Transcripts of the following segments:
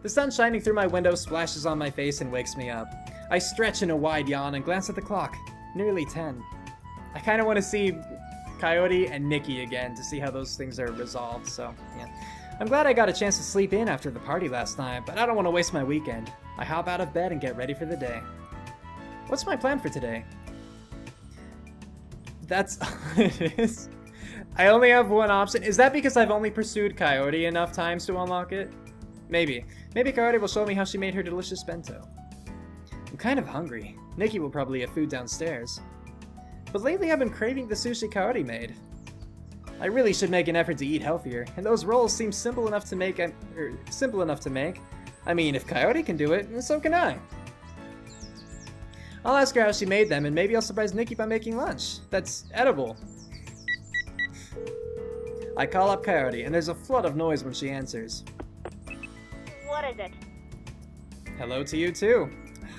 The sun shining through my window splashes on my face and wakes me up. I stretch in a wide yawn and glance at the clock. Nearly 10. I kind of want to see Coyote and Nikki again to see how those things are resolved, so yeah. I'm glad I got a chance to sleep in after the party last night, but I don't want to waste my weekend. I hop out of bed and get ready for the day. What's my plan for today? That's all it is. I only have one option. Is that because I've only pursued Coyote enough times to unlock it? Maybe. Maybe Coyote will show me how she made her delicious bento. I'm kind of hungry. Nikki will probably have food downstairs. But lately I've been craving the sushi Coyote made. I really should make an effort to eat healthier, and those rolls seem simple enough to make. I mean, if Coyote can do it, so can I. I'll ask her how she made them, and maybe I'll surprise Nikki by making lunch. That's edible. I call up Coyote, and there's a flood of noise when she answers. What is it? Hello to you, too.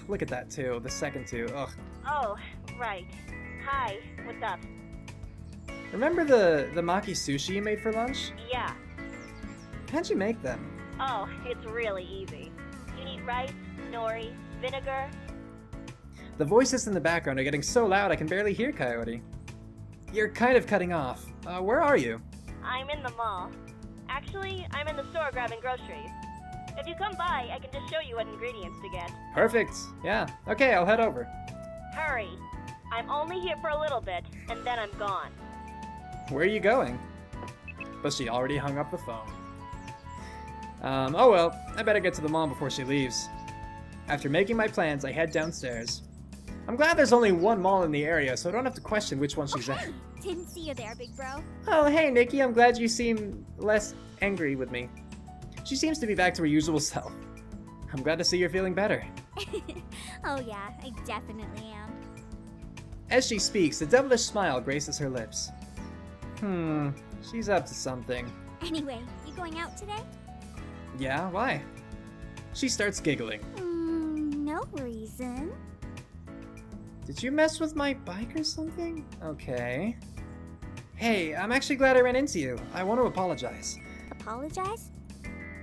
Look at that, too. The second two. Ugh. Oh, right. Hi, what's up? Remember the maki sushi you made for lunch? Yeah. How'd you make them? Oh, it's really easy. You need rice, nori, vinegar. The voices in the background are getting so loud I can barely hear Coyote. You're kind of cutting off. Where are you? I'm in the mall. Actually, I'm in the store grabbing groceries. If you come by, I can just show you what ingredients to get. Perfect. Yeah. Okay, I'll head over. Hurry. I'm only here for a little bit, and then I'm gone. Where are you going? But she already hung up the phone. Oh well, I better get to the mall before she leaves. After making my plans, I head downstairs. I'm glad there's only one mall in the area, so I don't have to question which one she's at. Didn't see you there, big bro. Oh, hey, Nikki, I'm glad you seem less angry with me. She seems to be back to her usual self. I'm glad to see you're feeling better. Oh yeah, I definitely am. As she speaks, a devilish smile graces her lips. She's up to something. Anyway, you going out today? Yeah, why? She starts giggling. No reason. Did you mess with my bike or something? Okay. Hey, I'm actually glad I ran into you. I want to apologize. Apologize?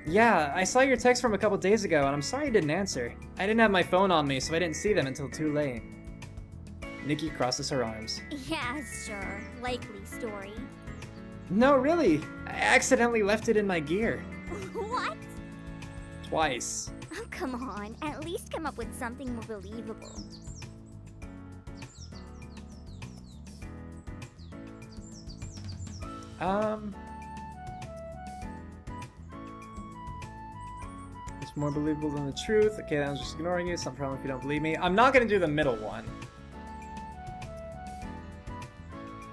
Yeah, I saw your text from a couple days ago, and I'm sorry I didn't answer. I didn't have my phone on me, so I didn't see them until too late. Nikki crosses her arms. Yeah, sure. Likely story. No, really. I accidentally left it in my gear. What? Twice. Oh, come on. At least come up with something more believable. It's more believable than the truth. Okay, I'm just ignoring you. It's not a problem if you don't believe me. I'm not gonna do the middle one.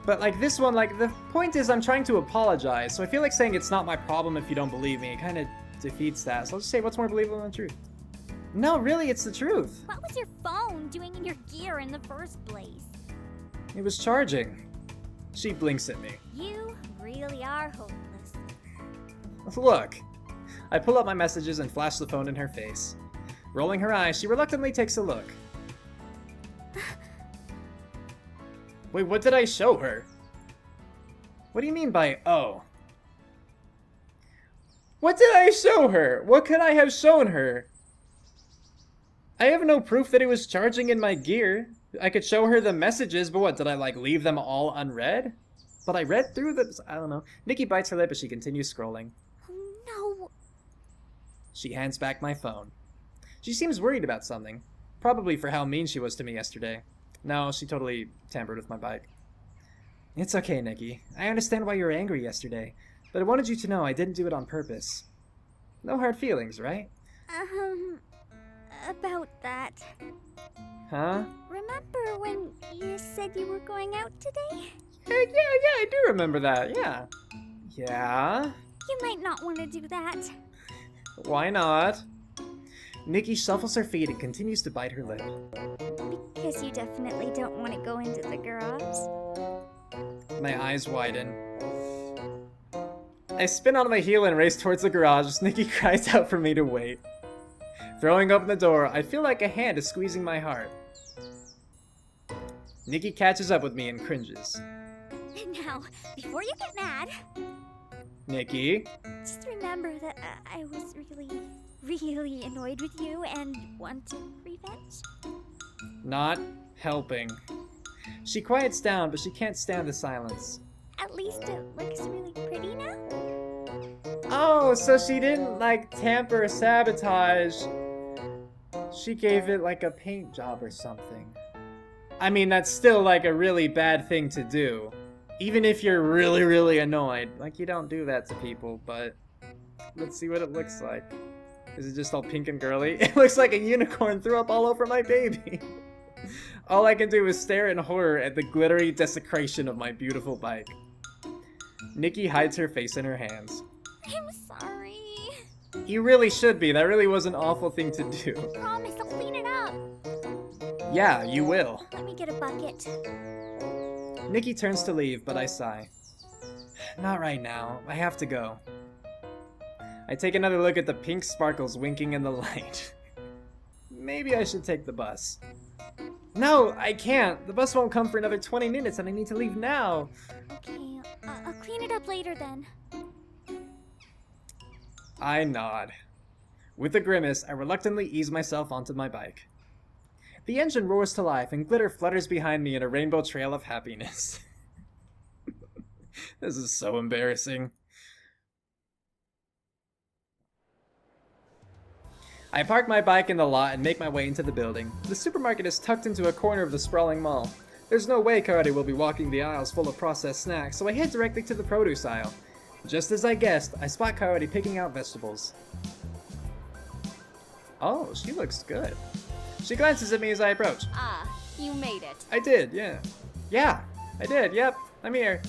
But like this one, like the point is I'm trying to apologize, so I feel like saying it's not my problem if you don't believe me. It kind of defeats that. So I'll just say what's more believable than the truth. No, really, it's the truth. What was your phone doing in your gear in the first place? It was charging. She blinks at me. You really are hopeless. Look. I pull up my messages and flash the phone in her face. Rolling her eyes, she reluctantly takes a look. Wait, what did I show her? What do you mean by oh? What did I show her? What could I have shown her? I have no proof that it was charging in my gear. I could show her the messages, but what, did I like leave them all unread? But I read through them, I don't know. Nikki bites her lip as she continues scrolling. No. She hands back my phone. She seems worried about something. Probably for how mean she was to me yesterday. No, she totally tampered with my bike. It's okay, Nikki. I understand why you were angry yesterday, but I wanted you to know I didn't do it on purpose. No hard feelings, right? About that. Huh? Remember when you said you were going out today? Yeah, I do remember that, yeah. Yeah? You might not want to do that. Why not? Nikki shuffles her feet and continues to bite her lip. Because you definitely don't want to go into the garage. My eyes widen. I spin on my heel and race towards the garage as Nikki cries out for me to wait. Throwing open the door, I feel like a hand is squeezing my heart. Nikki catches up with me and cringes. Now, before you get mad, Nikki? just remember that I was really really annoyed with you and wanted revenge? Not helping. She quiets down, but she can't stand the silence. At least it looks really pretty now? Oh, so she didn't, like, tamper or sabotage. She gave it, like, a paint job or something. I mean, that's still, like, a really bad thing to do. Even if you're really, really annoyed. Like, you don't do that to people, but... Let's see what it looks like. Is it just all pink and girly? It looks like a unicorn threw up all over my baby. All I can do is stare in horror at the glittery desecration of my beautiful bike. Nikki hides her face in her hands. I'm sorry. You really should be. That really was an awful thing to do. Promise I'll clean it up. Yeah, you will. Let me get a bucket. Nikki turns to leave, but I sigh. Not right now. I have to go. I take another look at the pink sparkles winking in the light. Maybe I should take the bus. No, I can't. The bus won't come for another 20 minutes and I need to leave now. Okay, I'll clean it up later then. I nod. With a grimace, I reluctantly ease myself onto my bike. The engine roars to life and glitter flutters behind me in a rainbow trail of happiness. This is so embarrassing. I park my bike in the lot and make my way into the building. The supermarket is tucked into a corner of the sprawling mall. There's no way Coyote will be walking the aisles full of processed snacks, so I head directly to the produce aisle. Just as I guessed, I spot Coyote picking out vegetables. Oh, she looks good. She glances at me as I approach. Ah, you made it. I did, yeah. Yeah, I did, yep. I'm here.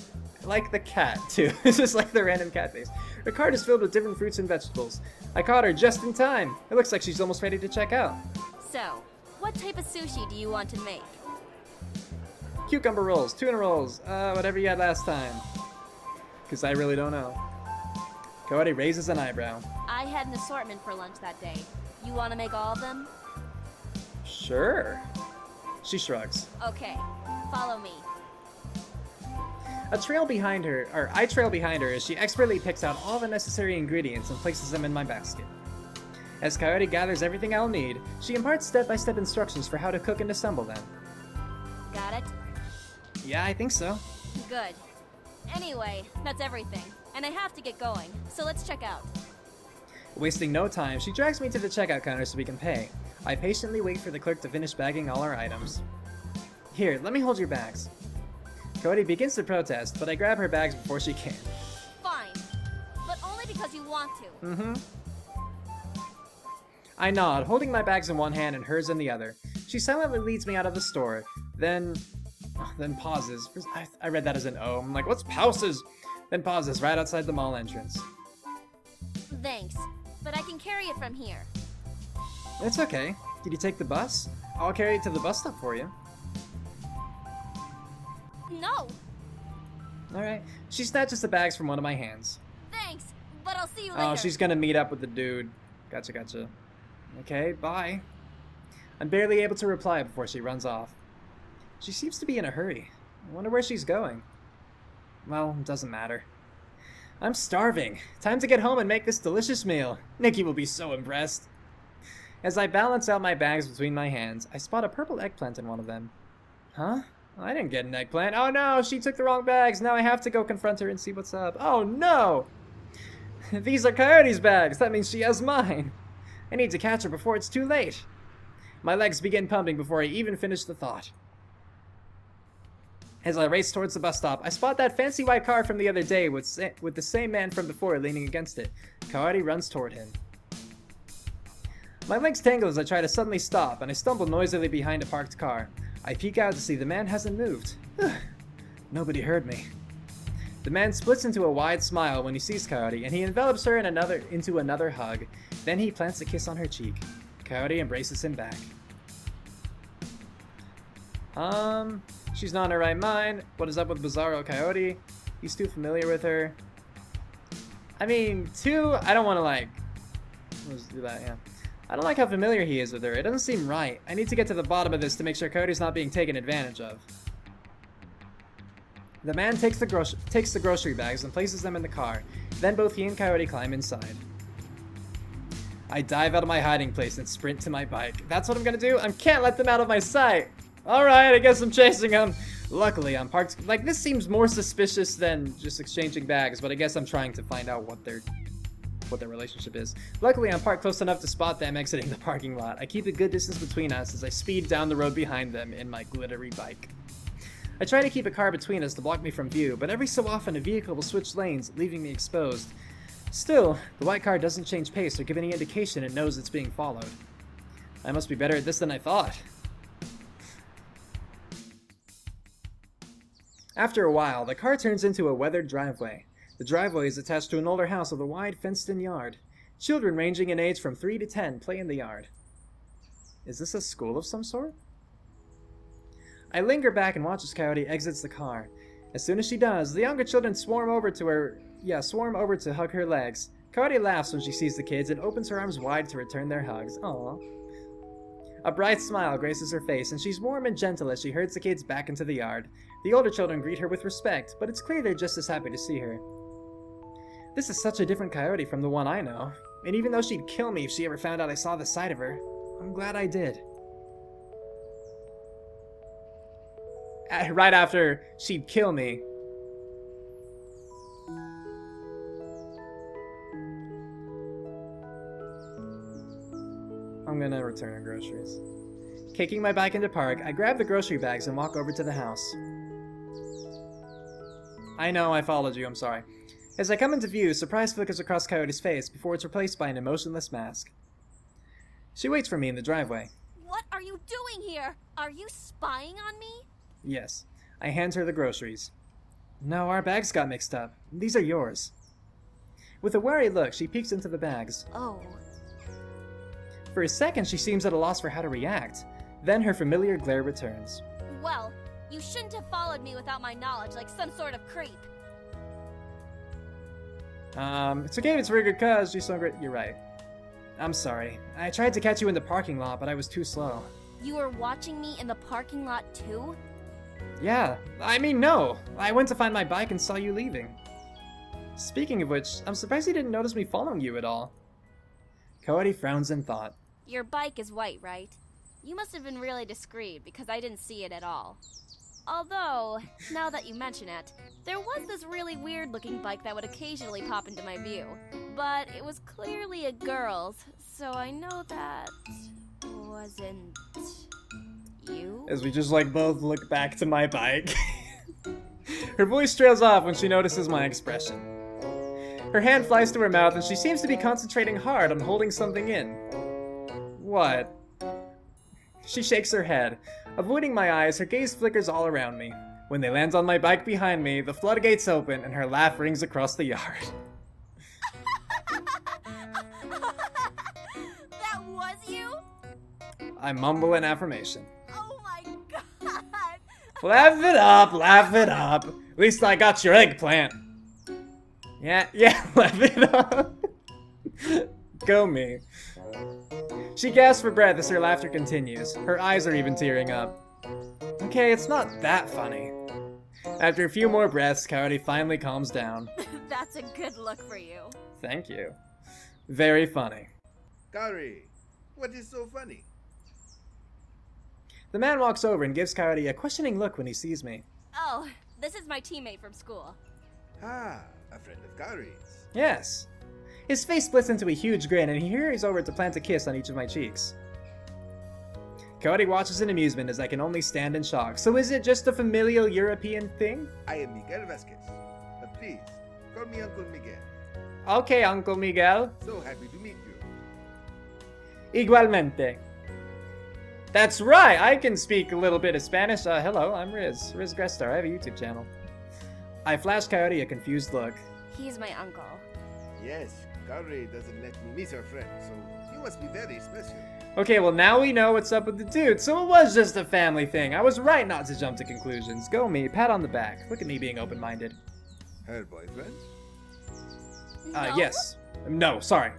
I like the cat, too. It's just like the random cat face. Her cart is filled with different fruits and vegetables. I caught her just in time. It looks like she's almost ready to check out. So, what type of sushi do you want to make? Cucumber rolls, tuna rolls, whatever you had last time. Because I really don't know. Coyote raises an eyebrow. I had an assortment for lunch that day. You want to make all of them? Sure. She shrugs. Okay, follow me. I trail behind her as she expertly picks out all the necessary ingredients and places them in my basket. As Coyote gathers everything I'll need, she imparts step-by-step instructions for how to cook and assemble them. Got it? Yeah, I think so. Good. Anyway, that's everything. And I have to get going, so let's check out. Wasting no time, she drags me to the checkout counter so we can pay. I patiently wait for the clerk to finish bagging all our items. Here, let me hold your bags. Coyote begins to protest, but I grab her bags before she can. Fine. But only because you want to. Mm-hmm. I nod, holding my bags in one hand and hers in the other. She silently leads me out of the store, then pauses. I read that as an O. I'm like, what's pauses? Then pauses right outside the mall entrance. Thanks, but I can carry it from here. It's okay. Did you take the bus? I'll carry it to the bus stop for you. No! Alright. She snatches the bags from one of my hands. Thanks, but I'll see you later. Oh, she's gonna meet up with the dude. Gotcha. Okay, bye. I'm barely able to reply before she runs off. She seems to be in a hurry. I wonder where she's going. Well, it doesn't matter. I'm starving. Time to get home and make this delicious meal. Nikki will be so impressed. As I balance out my bags between my hands, I spot a purple eggplant in one of them. Huh? I didn't get an eggplant. Oh no, she took the wrong bags. Now I have to go confront her and see what's up. Oh no! These are Coyote's bags. That means she has mine. I need to catch her before it's too late. My legs begin pumping before I even finish the thought. As I race towards the bus stop, I spot that fancy white car from the other day with the same man from before leaning against it. Coyote runs toward him. My legs tangle as I try to suddenly stop, and I stumble noisily behind a parked car. I peek out to see the man hasn't moved. Nobody heard me. The man splits into a wide smile when he sees Coyote, and he envelops her into another hug. Then he plants a kiss on her cheek. Coyote embraces him back. She's not in her right mind. What is up with Bizarro Coyote? He's too familiar with her. I mean, I don't want to let's do that, yeah. I don't like how familiar he is with her. It doesn't seem right. I need to get to the bottom of this to make sure Coyote's not being taken advantage of. The man takes the grocery bags and places them in the car. Then both he and Coyote climb inside. I dive out of my hiding place and sprint to my bike. That's what I'm gonna do? I can't let them out of my sight. Alright, I guess I'm chasing them. Luckily, I'm parked. Like, this seems more suspicious than just exchanging bags, but I guess I'm trying to find out what their relationship is. Luckily, I'm parked close enough to spot them exiting the parking lot. I keep a good distance between us as I speed down the road behind them in my glittery bike. I try to keep a car between us to block me from view, but every so often a vehicle will switch lanes, leaving me exposed. Still, the white car doesn't change pace or give any indication it knows it's being followed. I must be better at this than I thought. After a while, the car turns into a weathered driveway. The driveway is attached to an older house with a wide, fenced-in yard. Children ranging in age from 3 to 10 play in the yard. Is this a school of some sort? I linger back and watch as Coyote exits the car. As soon as she does, the younger children swarm over to hug her legs. Coyote laughs when she sees the kids and opens her arms wide to return their hugs. Aww. A bright smile graces her face, and she's warm and gentle as she herds the kids back into the yard. The older children greet her with respect, but it's clear they're just as happy to see her. This is such a different Coyote from the one I know, and even though she'd kill me if she ever found out I saw the side of her, I'm glad I did. Right after she'd kill me. I'm gonna return her groceries. Kicking my bike into park, I grab the grocery bags and walk over to the house. I know, I followed you, I'm sorry. As I come into view, surprise flickers across Coyote's face before it's replaced by an emotionless mask. She waits for me in the driveway. What are you doing here? Are you spying on me? Yes. I hand her the groceries. No, our bags got mixed up. These are yours. With a wary look, she peeks into the bags. Oh. For a second, she seems at a loss for how to react. Then her familiar glare returns. Well, you shouldn't have followed me without my knowledge, like some sort of creep. It's okay if it's for a good cause. She's so great. You're right. I'm sorry. I tried to catch you in the parking lot, but I was too slow. You were watching me in the parking lot too? Yeah, I mean, no. I went to find my bike and saw you leaving. Speaking of which, I'm surprised you didn't notice me following you at all. Coyote frowns in thought. Your bike is white, right? You must have been really discreet because I didn't see it at all. Although, now that you mention it, there was this really weird-looking bike that would occasionally pop into my view. But it was clearly a girl's, so I know that wasn't you? As we just both look back to my bike. Her voice trails off when she notices my expression. Her hand flies to her mouth and she seems to be concentrating hard on holding something in. What? She shakes her head. Avoiding my eyes, her gaze flickers all around me. When they land on my bike behind me, the floodgates open and her laugh rings across the yard. That was you? I mumble an affirmation. Oh my god! Laugh it up, laugh it up. At least I got your eggplant. Yeah, laugh it up. Go me. She gasps for breath as her laughter continues. Her eyes are even tearing up. Okay, it's not that funny. After a few more breaths, Coyote finally calms down. That's a good look for you. Thank you. Very funny. Gary, what is so funny? The man walks over and gives Coyote a questioning look when he sees me. Oh, this is my teammate from school. Ah, a friend of Gary's. Yes. His face splits into a huge grin and he hurries over to plant a kiss on each of my cheeks. Coyote watches in amusement as I can only stand in shock. So is it just a familial European thing? I am Miguel Vasquez. But please, call me Uncle Miguel. Okay, Uncle Miguel. So happy to meet you. Igualmente. That's right, I can speak a little bit of Spanish. Hello, I'm Riz Grestar. I have a YouTube channel. I flash Coyote a confused look. He's my uncle. Yes, Gary doesn't let me meet her friend, so you must be very special. Okay, well now we know what's up with the dude, so it was just a family thing. I was right not to jump to conclusions. Go me, pat on the back. Look at me being open-minded. Her boyfriend? No? Yes. No, sorry.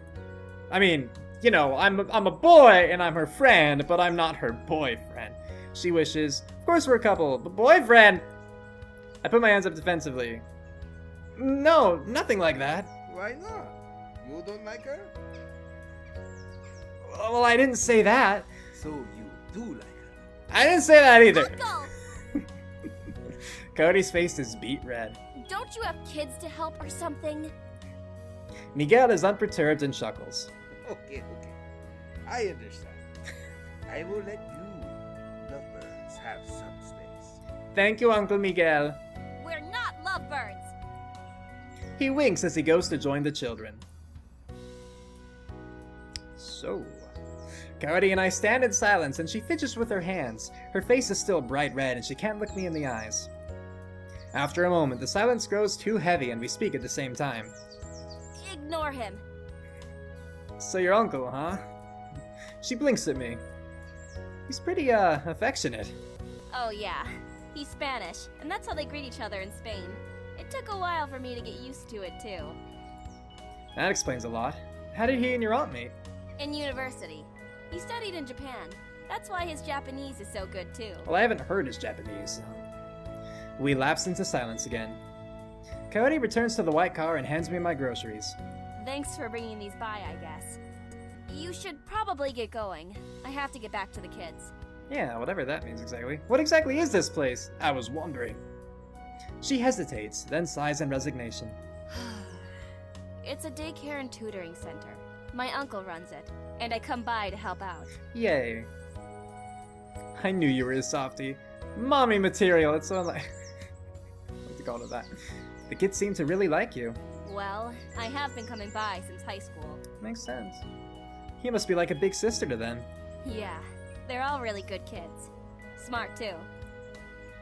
I mean, you know, I'm a boy and I'm her friend, but I'm not her boyfriend. She wishes. Of course we're a couple, but boyfriend! I put my hands up defensively. No, nothing like that. Why not? You don't like her? Well, I didn't say that. So you do like her. I didn't say that either. Uncle! Coyote's face is beet red. Don't you have kids to help or something? Miguel is unperturbed and chuckles. Okay. I understand. I will let you lovebirds have some space. Thank you, Uncle Miguel. We're not lovebirds! He winks as he goes to join the children. So, Coyote and I stand in silence and she fidgets with her hands. Her face is still bright red and she can't look me in the eyes. After a moment, the silence grows too heavy and we speak at the same time. Ignore him. So your uncle, huh? She blinks at me. He's pretty, affectionate. Oh yeah, he's Spanish, and that's how they greet each other in Spain. It took a while for me to get used to it too. That explains a lot. How did he and your aunt meet? In university. He studied in Japan. That's why his Japanese is so good too. Well, I haven't heard his Japanese, so... We lapse into silence again. Coyote returns to the white car and hands me my groceries. Thanks for bringing these by, I guess. You should probably get going. I have to get back to the kids. Yeah, whatever that means exactly. What exactly is this place? I was wondering. She hesitates, then sighs in resignation. It's a daycare and tutoring center. My uncle runs it, and I come by to help out. Yay. I knew you were a softie. Mommy material, it's so like... what to call it that? The kids seem to really like you. Well, I have been coming by since high school. Makes sense. You must be like a big sister to them. Yeah, they're all really good kids. Smart too.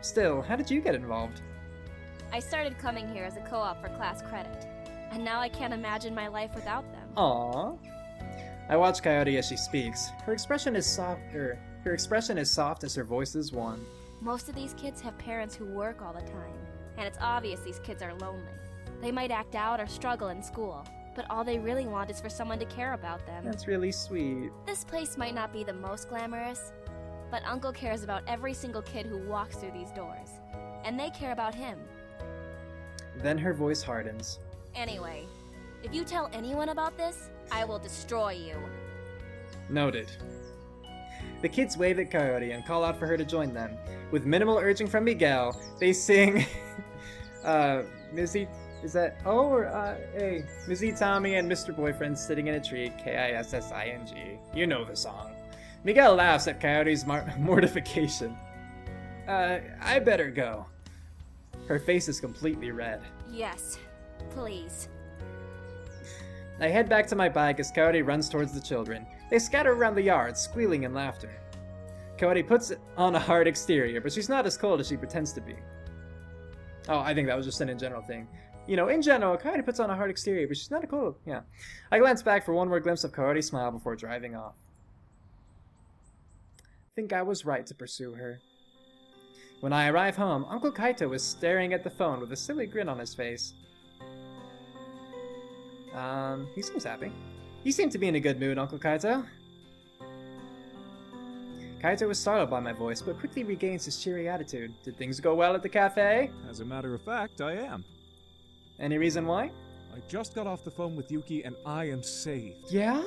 Still, how did you get involved? I started coming here as a co-op for class credit, and now I can't imagine my life without them. Aww. I watch Coyote as she speaks. Her expression is soft as her voice is warm. Most of these kids have parents who work all the time, and it's obvious these kids are lonely. They might act out or struggle in school, but all they really want is for someone to care about them. That's really sweet. This place might not be the most glamorous, but Uncle cares about every single kid who walks through these doors, and they care about him. Then her voice hardens. Anyway, if you tell anyone about this, I will destroy you. Noted. The kids wave at Coyote and call out for her to join them. With minimal urging from Miguel, they sing, Mizzy, is that O or A? Mizzy, Tommy, and Mr. Boyfriend sitting in a tree, Kissing. You know the song. Miguel laughs at Coyote's mortification. I better go. Her face is completely red. Yes, please. I head back to my bike as Coyote runs towards the children. They scatter around the yard, squealing in laughter. Coyote puts on a hard exterior, but she's not as cold as she pretends to be. Oh, I think that was just an in general thing. You know, in general, Coyote puts on a hard exterior, but she's not cold. Yeah. I glance back for one more glimpse of Coyote's smile before driving off. I think I was right to pursue her. When I arrive home, Uncle Kaito is staring at the phone with a silly grin on his face. He seems happy. You seem to be in a good mood, Uncle Kaito. Kaito was startled by my voice, but quickly regains his cheery attitude. Did things go well at the cafe? As a matter of fact, I am. Any reason why? I just got off the phone with Yuki and I am saved. Yeah?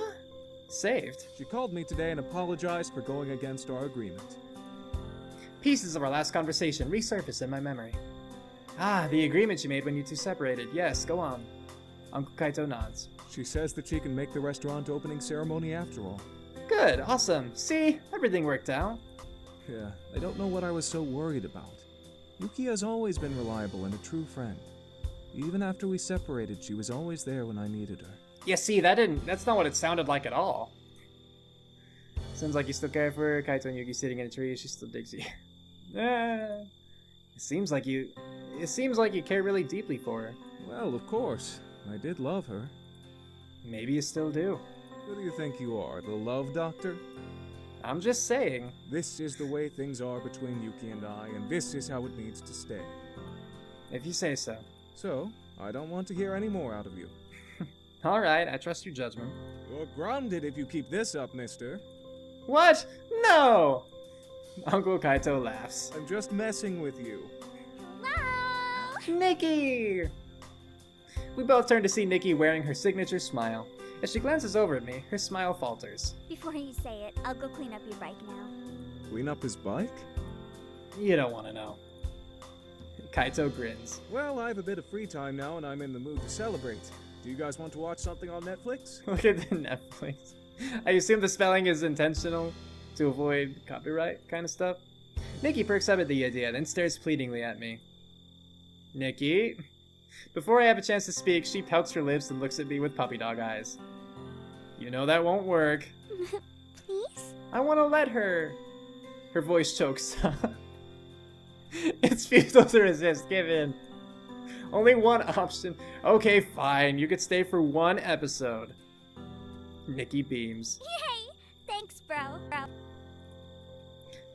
Saved? She called me today and apologized for going against our agreement. Pieces of our last conversation resurface in my memory. Ah, the agreement you made when you two separated. Yes, go on. Uncle Kaito nods. She says that she can make the restaurant opening ceremony after all. Good, awesome. See, everything worked out. Yeah, I don't know what I was so worried about. Yuki has always been reliable and a true friend. Even after we separated, she was always there when I needed her. Yeah, see, that's not what it sounded like at all. Sounds like you still care for her. Kaito and Yuki sitting in a tree, she still digs you. It seems like you care really deeply for her. Well, of course. I did love her. Maybe you still do. Who do you think you are, the love doctor? I'm just saying. This is the way things are between Yuki and I, and this is how it needs to stay. If you say so. So, I don't want to hear any more out of you. Alright, I trust your judgment. You're grounded if you keep this up, mister. What? No! Uncle Kaito laughs. I'm just messing with you. Hello! Nikki! We both turn to see Nikki wearing her signature smile. As she glances over at me, her smile falters. Before you say it, I'll go clean up your bike now. Clean up his bike? You don't want to know. Kaito grins. Well, I have a bit of free time now and I'm in the mood to celebrate. Do you guys want to watch something on Netflix? Look at the Netflix. I assume the spelling is intentional to avoid copyright kind of stuff. Nikki perks up at the idea, then stares pleadingly at me. Nikki? Before I have a chance to speak, she pouts her lips and looks at me with puppy dog eyes. You know that won't work. Please? I want to let her. Her voice chokes. It's futile to resist. Give in. Only one option. Okay, fine. You could stay for one episode. Nikki beams. Yay! Thanks, bro.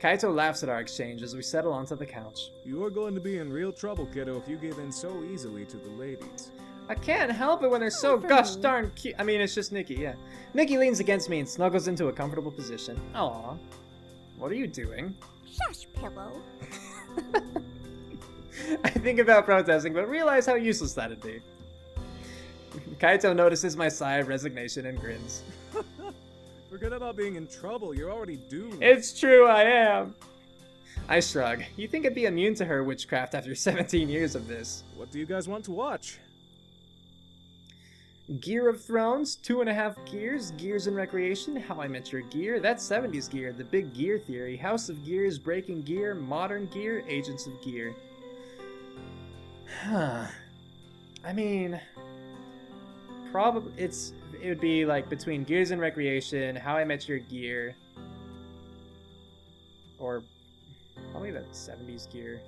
Kaito laughs at our exchange as we settle onto the couch. You are going to be in real trouble, kiddo, if you give in so easily to the ladies. I can't help it when they're so gosh darn cute. I mean, it's just Nikki, yeah. Nikki leans against me and snuggles into a comfortable position. Aw. What are you doing? Shush, pillow. I think about protesting, but realize how useless that'd be. Kaito notices my sigh of resignation and grins. Forget about being in trouble, you're already doomed. It's true, I am. I shrug. You think I'd be immune to her witchcraft after 17 years of this? What do you guys want to watch? Gear of Thrones, 2.5 Gears, Gears in Recreation, How I Met Your Gear, That's 70s Gear, The Big Gear Theory, House of Gears, Breaking Gear, Modern Gear, Agents of Gear. Huh. I mean, probably it would be like between Gears in Recreation, How I Met Your Gear, or probably that 70s Gear.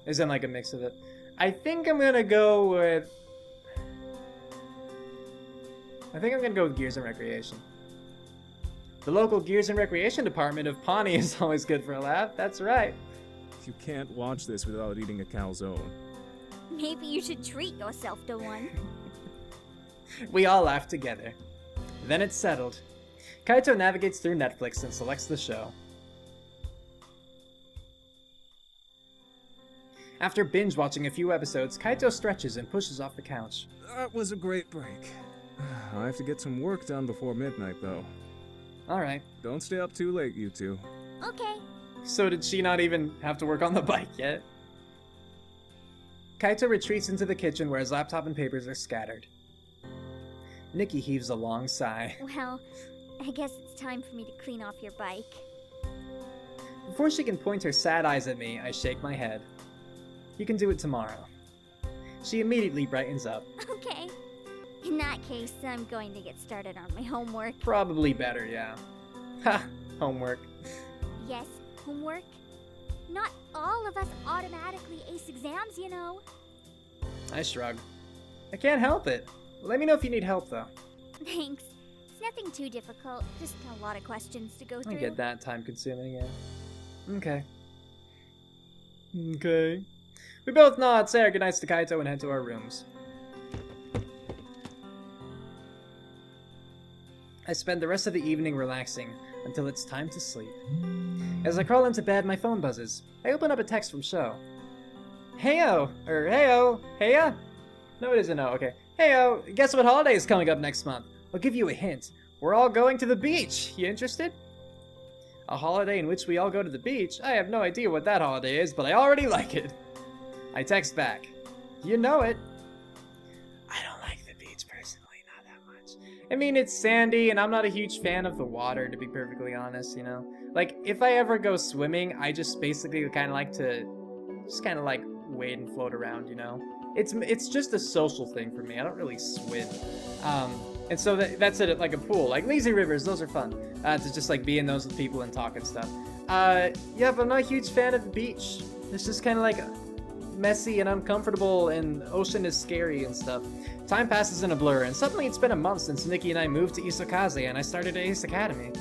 Isn't like a mix of it. I think I'm gonna go with Gears and Recreation. The local Gears and Recreation department of Pawnee is always good for a laugh. That's right. You can't watch this without eating a calzone. Maybe you should treat yourself to one. We all laugh together. Then it's settled. Kaito navigates through Netflix and selects the show. After binge watching a few episodes, Kaito stretches and pushes off the couch. That was a great break. I have to get some work done before midnight, though. Alright. Don't stay up too late, you two. Okay. So did she not even have to work on the bike yet? Kaito retreats into the kitchen where his laptop and papers are scattered. Nikki heaves a long sigh. Well, I guess it's time for me to clean off your bike. Before she can point her sad eyes at me, I shake my head. You can do it tomorrow. She immediately brightens up. Okay. In that case, I'm going to get started on my homework. Probably better, yeah. Ha! Homework. Yes, homework. Not all of us automatically ace exams, you know. I shrug. I can't help it. Let me know if you need help, though. Thanks. It's nothing too difficult, just a lot of questions to go through. I get that time-consuming, yeah. Okay. Okay. We both nod, say our goodnights to Kaito, and head to our rooms. I spend the rest of the evening relaxing until it's time to sleep. As I crawl into bed, my phone buzzes. I open up a text from Sho. Heyo! Heyo! Heya? No, it isn't. Oh, okay. Heyo! Guess what holiday is coming up next month? I'll give you a hint. We're all going to the beach. You interested? A holiday in which we all go to the beach? I have no idea what that holiday is, but I already like it. I text back. You know it. I don't like the beach personally, not that much. I mean, it's sandy, and I'm not a huge fan of the water, to be perfectly honest, you know? Like, if I ever go swimming, I just basically kind of like to just kind of like wade and float around, you know? It's just a social thing for me. I don't really swim. And so that's it at like a pool. Like lazy rivers, those are fun. To just like be in those with people and talk and stuff. Yeah, but I'm not a huge fan of the beach. It's just kind of like messy and uncomfortable, and ocean is scary and stuff. Time passes in a blur, and suddenly it's been a month since Nikki and I moved to Isokaze and I started at Ace Academy.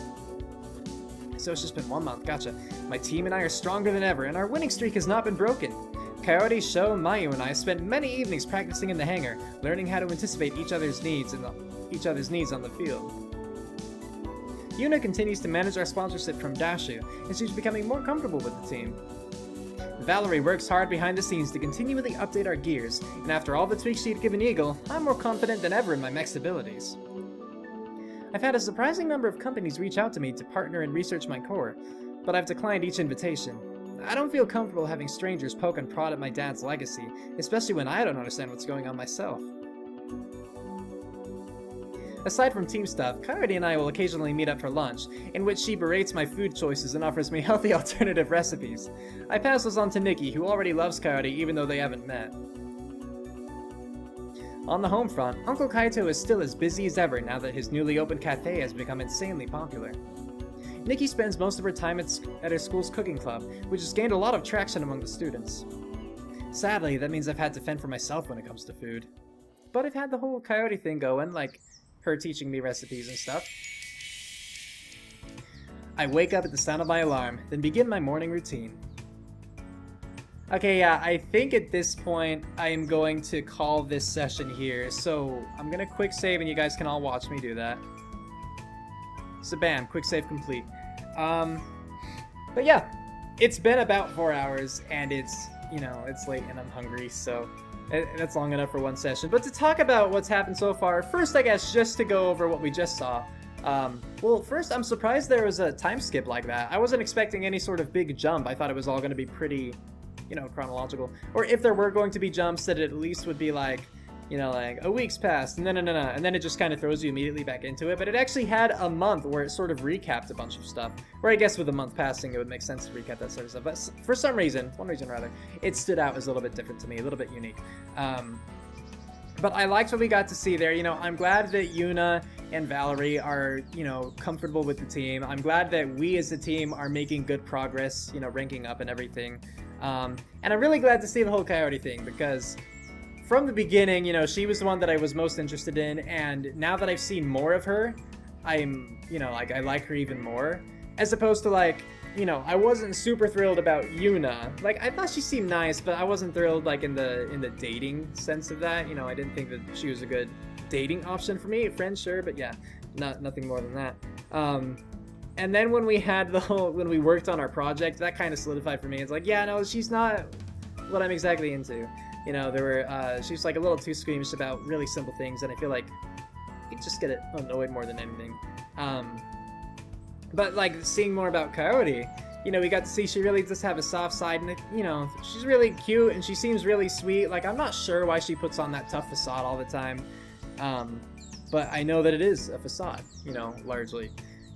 So it's just been 1 month, gotcha. My team and I are stronger than ever, and our winning streak has not been broken. Coyote, Sho, Mayu, and I spent many evenings practicing in the hangar, learning how to anticipate each other's needs on the field. Yuna continues to manage our sponsorship from Dashu, and she's becoming more comfortable with the team. Valerie works hard behind the scenes to continually update our gears, and after all the tweaks she'd given Eagle, I'm more confident than ever in my mech's abilities. I've had a surprising number of companies reach out to me to partner and research my core, but I've declined each invitation. I don't feel comfortable having strangers poke and prod at my dad's legacy, especially when I don't understand what's going on myself. Aside from team stuff, Coyote and I will occasionally meet up for lunch, in which she berates my food choices and offers me healthy alternative recipes. I pass those on to Nikki, who already loves Coyote even though they haven't met. On the home front, Uncle Kaito is still as busy as ever now that his newly opened cafe has become insanely popular. Nikki spends most of her time at her school's cooking club, which has gained a lot of traction among the students. Sadly, that means I've had to fend for myself when it comes to food. But I've had the whole Coyote thing going, like her teaching me recipes and stuff. I wake up at the sound of my alarm, then begin my morning routine. Okay, yeah, I think at this point I am going to call this session here, so I'm gonna quick save and you guys can all watch me do that. So bam, quick save complete. But yeah, it's been about 4 hours and it's, you know, it's late and I'm hungry, so that's long enough for one session. But to talk about what's happened so far, first I guess just to go over what we just saw. Well, first I'm surprised there was a time skip like that. I wasn't expecting any sort of big jump. I thought it was all going to be pretty, you know, chronological. Or if there were going to be jumps, that it at least would be like, you know, like a week's passed, and then it just kind of throws you immediately back into it. But it actually had a month where it sort of recapped a bunch of stuff. Or I guess with a month passing, it would make sense to recap that sort of stuff. But for some reason, one reason rather, it stood out as a little bit different to me, a little bit unique. But I liked what we got to see there. You know, I'm glad that Yuna and Valerie are, you know, comfortable with the team. I'm glad that we as a team are making good progress, you know, ranking up and everything. And I'm really glad to see the whole Coyote thing, because from the beginning, you know, she was the one that I was most interested in, and now that I've seen more of her, I'm, you know, like, I like her even more. As opposed to, like, you know, I wasn't super thrilled about Yuna. Like, I thought she seemed nice, but I wasn't thrilled, like, in the dating sense of that. You know, I didn't think that she was a good dating option for me. Friends, sure, but yeah, nothing more than that. And then when we had when we worked on our project, that kind of solidified for me. It's like, yeah, no, she's not what I'm exactly into. You know, she's like a little too squeamish about really simple things, and I feel like you just get annoyed more than anything. But like seeing more about Coyote, you know, we got to see she really does have a soft side, and you know, she's really cute and she seems really sweet. Like, I'm not sure why she puts on that tough facade all the time, but I know that it is a facade, you know, largely.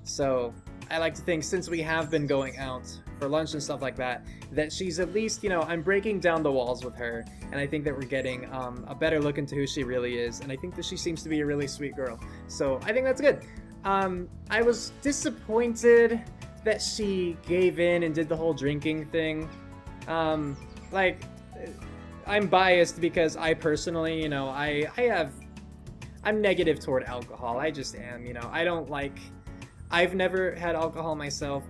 So I like to think, since we have been going out for lunch and stuff like that, that she's at least, you know, I'm breaking down the walls with her, and I think that we're getting a better look into who she really is, and I think that she seems to be a really sweet girl. So I think that's good. I was disappointed that she gave in and did the whole drinking thing. Like, I'm biased because I personally, you know, I'm negative toward alcohol. I just am, you know, I've never had alcohol myself.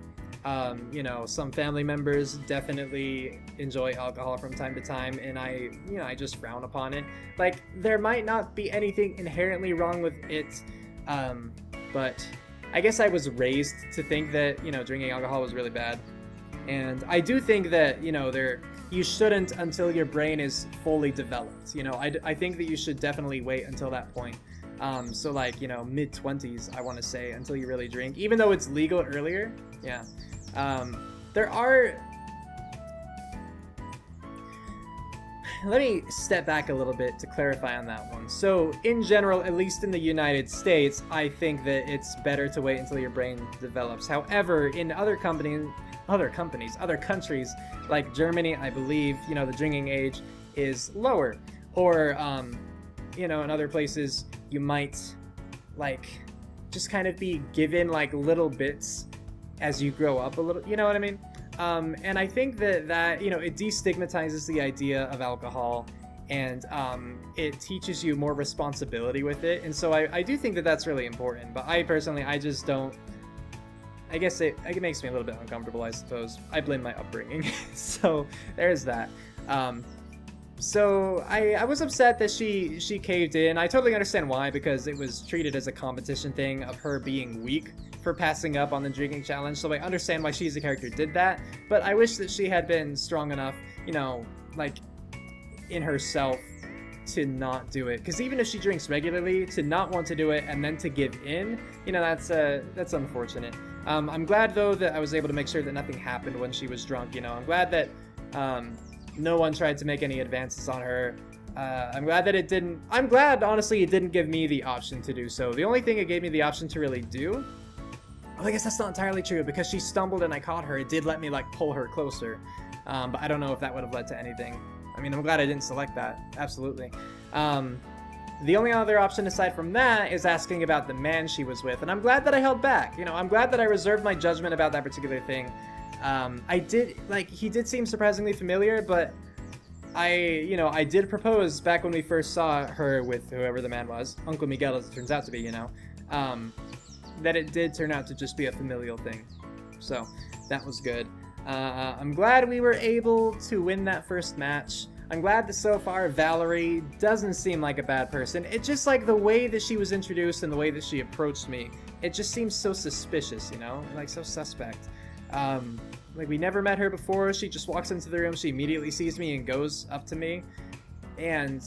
You know, some family members definitely enjoy alcohol from time to time, and I just frown upon it. Like, there might not be anything inherently wrong with it, but I guess I was raised to think that, you know, drinking alcohol was really bad. And I do think that, you know, you shouldn't until your brain is fully developed. You know, I think that you should definitely wait until that point. So like, you know, mid-20s, I want to say, until you really drink, even though it's legal earlier. Yeah. Let me step back a little bit to clarify on that one. So in general, at least in the United States, I think that it's better to wait until your brain develops. However, in other countries, like Germany, I believe, you know, the drinking age is lower. Or, you know, in other places, you might, like, just kind of be given, like, little bits as you grow up a little, you know what I mean? And I think that, you know, it destigmatizes the idea of alcohol, and it teaches you more responsibility with it. And so I do think that that's really important. But I personally, I just don't, I guess it makes me a little bit uncomfortable, I suppose. I blame my upbringing. So there's that. So I was upset that she caved in. I totally understand why, because it was treated as a competition thing of her being weak for passing up on the drinking challenge. So I understand why she's a character did that, but I wish that she had been strong enough, you know, like in herself to not do it. Because even if she drinks regularly, to not want to do it and then to give in, you know, that's unfortunate. I'm glad though that I was able to make sure that nothing happened when she was drunk. You know, I'm glad that no one tried to make any advances on her. I'm glad that it didn't. I'm glad, honestly, it didn't give me the option to do so. The only thing it gave me the option to really do. Well, I guess that's not entirely true because she stumbled and I caught her. It did let me like pull her closer, but I don't know if that would have led to anything. I mean, I'm glad I didn't select that. Absolutely. The only other option aside from that is asking about the man she was with, and I'm glad that I held back. You know, I'm glad that I reserved my judgment about that particular thing. He did seem surprisingly familiar, but I did propose back when we first saw her with whoever the man was, Uncle Miguel as it turns out to be, you know, that it did turn out to just be a familial thing. So that was good. I'm glad we were able to win that first match. I'm glad that so far Valerie doesn't seem like a bad person. It just like the way that she was introduced and the way that she approached me, it just seems so suspicious, you know, like so suspect. Like we never met her before. She just walks into the room, she immediately sees me and goes up to me. And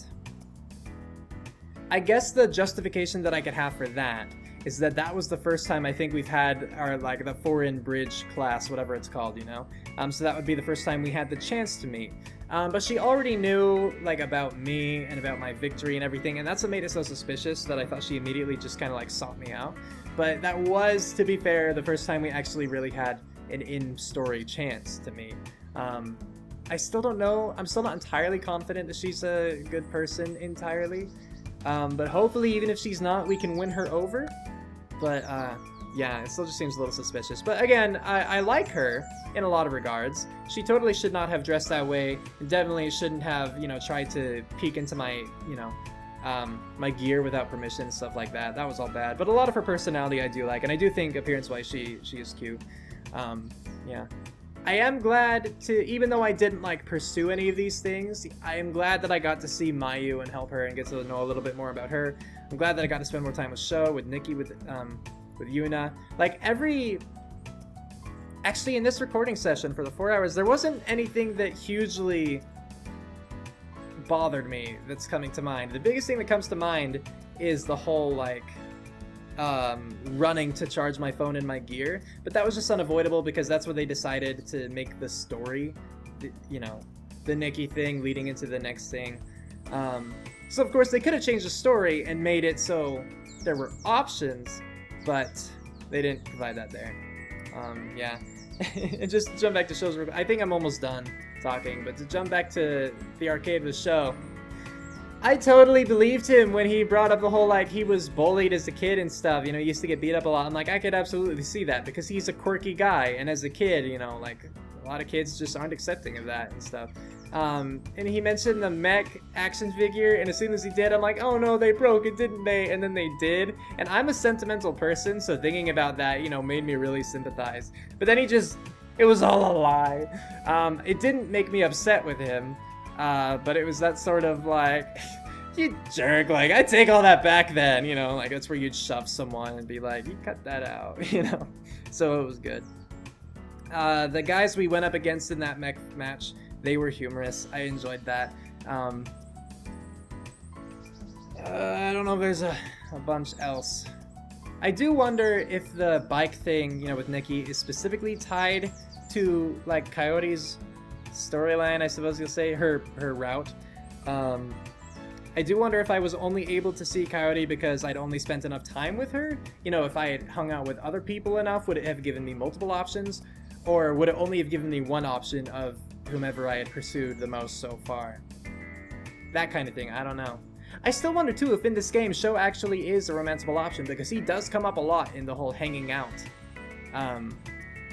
I guess the justification that I could have for that is that that was the first time I think we've had our like the foreign bridge class, whatever it's called, you know. So that would be the first time we had the chance to meet. But she already knew like about me and about my victory and everything, and that's what made it so suspicious that I thought she immediately just kind of like sought me out. But that was, to be fair, the first time we actually really had an in-story chance to meet. I still don't know. I'm still not entirely confident that she's a good person entirely. But hopefully, even if she's not, we can win her over. But yeah, it still just seems a little suspicious. But again, I like her in a lot of regards. She totally should not have dressed that way. And definitely shouldn't have, you know, tried to peek into my, you know, my gear without permission and stuff like that. That was all bad. But a lot of her personality I do like, and I do think appearance-wise she is cute. Yeah. I am glad to, even though I didn't like pursue any of these things, I am glad that I got to see Mayu and help her and get to know a little bit more about her. I'm glad that I got to spend more time with Sho, with Nikki, with Yuna. Like actually in this recording session for the 4 hours, there wasn't anything that hugely bothered me that's coming to mind. The biggest thing that comes to mind is the whole like running to charge my phone and my gear, but that was just unavoidable because that's what they decided to make the story, you know, the Nikki thing leading into the next thing. So of course they could have changed the story and made it so there were options, but they didn't provide that there. Yeah. And just to jump back to shows, I think I'm almost done talking, but to jump back to the arcade with Sho, I totally believed him when he brought up the whole, like, he was bullied as a kid and stuff, you know, he used to get beat up a lot. I'm like, I could absolutely see that, because he's a quirky guy, and as a kid, you know, like, a lot of kids just aren't accepting of that and stuff. And he mentioned the mech action figure, and as soon as he did, I'm like, oh no, they broke it, didn't they? And then they did, and I'm a sentimental person, so thinking about that, you know, made me really sympathize. But then it was all a lie. It didn't make me upset with him. But it was that sort of like, you jerk, like, I'd take all that back then, you know, like, that's where you'd shove someone and be like, you cut that out, you know, so it was good. The guys we went up against in that mech match, they were humorous. I enjoyed that. I don't know if there's a bunch else. I do wonder if the bike thing, you know, with Nikki is specifically tied to, like, Coyote's storyline, I suppose you'll say, her route. I do wonder if I was only able to see Coyote because I'd only spent enough time with her. You know, if I had hung out with other people enough, would it have given me multiple options? Or would it only have given me one option of whomever I had pursued the most so far? That kind of thing, I don't know. I still wonder too if in this game Sho actually is a romanceable option, because he does come up a lot in the whole hanging out.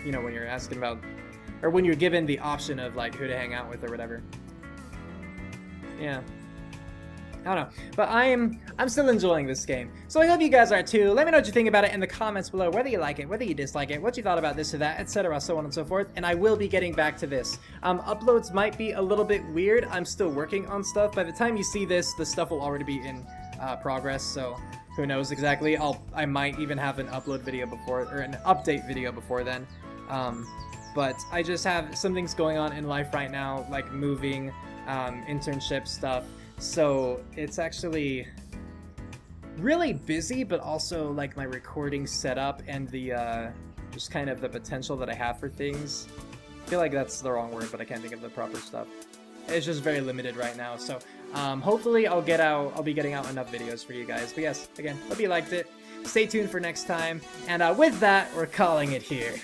You know, when you're asking about, or when you're given the option of like who to hang out with or whatever. Yeah. I don't know, but I'm still enjoying this game. So I hope you guys are too. Let me know what you think about it in the comments below, whether you like it, whether you dislike it, what you thought about this or that, etc., so on and so forth, and I will be getting back to this. Uploads might be a little bit weird. I'm still working on stuff. By the time you see this, the stuff will already be in progress, so who knows exactly. I might even have an upload video before, or an update video before then. But I just have some things going on in life right now, like moving, internship stuff. So it's actually really busy, but also like my recording setup and the just kind of the potential that I have for things. I feel like that's the wrong word, but I can't think of the proper stuff. It's just very limited right now. So hopefully I'll be getting out enough videos for you guys. But yes, again, hope you liked it. Stay tuned for next time. And with that, we're calling it here.